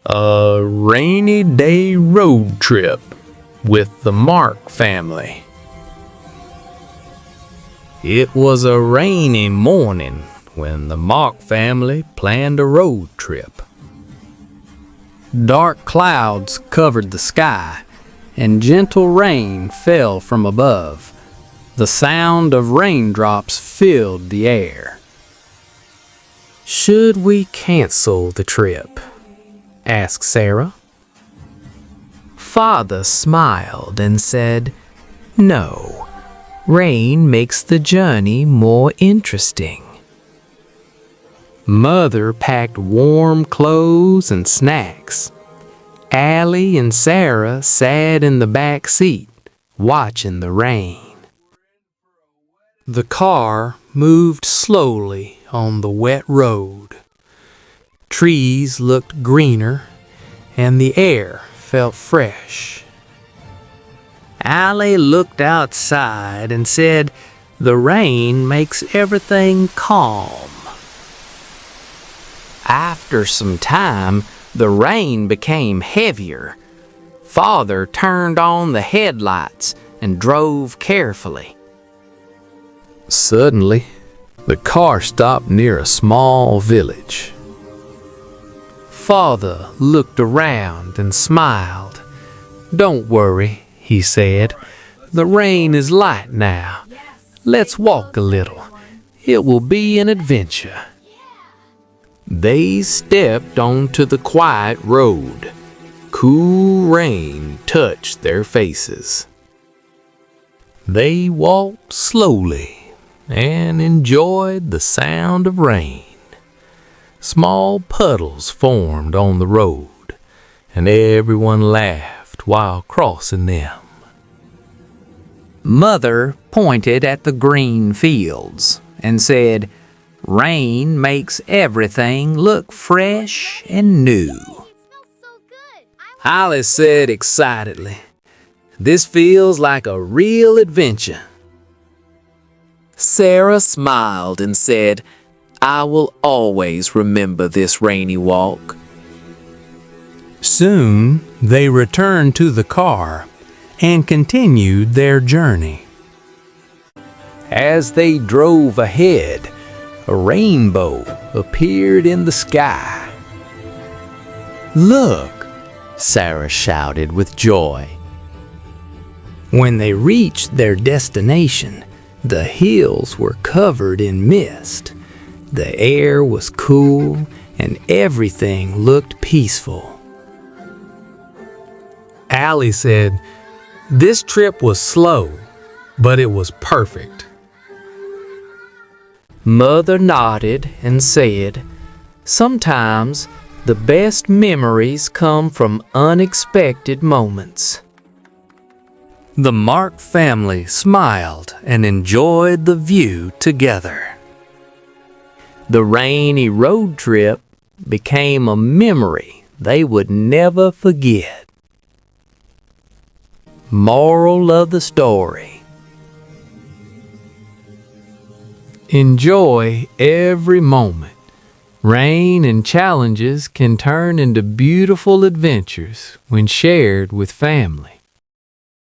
A rainy day road trip with the Mark family. It was a rainy morning when the Mark family planned a road trip. Dark clouds covered the sky, and gentle rain fell from above. The sound of raindrops filled the air. "Should we cancel the trip?" asked Sarah. Father smiled and said, "No, rain makes the journey more interesting." Mother packed warm clothes and snacks. Allie and Sarah sat in the back seat, watching the rain. The car moved slowly on the wet road. Trees looked greener, and the air felt fresh. Allie looked outside and said, "The rain makes everything calm." After some time, the rain became heavier. Father turned on the headlights and drove carefully. Suddenly, the car stopped near a small village. Father looked around and smiled. "Don't worry," he said. "The rain is light now. Let's walk a little. It will be an adventure." They stepped onto the quiet road. Cool rain touched their faces. They walked slowly and enjoyed the sound of rain. Small puddles formed on the road, and everyone laughed while crossing them. Mother pointed at the green fields and said, "Rain makes everything look fresh and new." Alice said excitedly, "This feels like a real adventure." Sarah smiled and said, "I will always remember this rainy walk." Soon they returned to the car and continued their journey. As they drove ahead, a rainbow appeared in the sky. "Look!" Sarah shouted with joy. When they reached their destination, the hills were covered in mist. The air was cool and everything looked peaceful. Allie said, "This trip was slow, but it was perfect." Mother nodded and said, "Sometimes the best memories come from unexpected moments." The Mark family smiled and enjoyed the view together. The rainy road trip became a memory they would never forget. Moral of the story: enjoy every moment. Rain and challenges can turn into beautiful adventures when shared with family.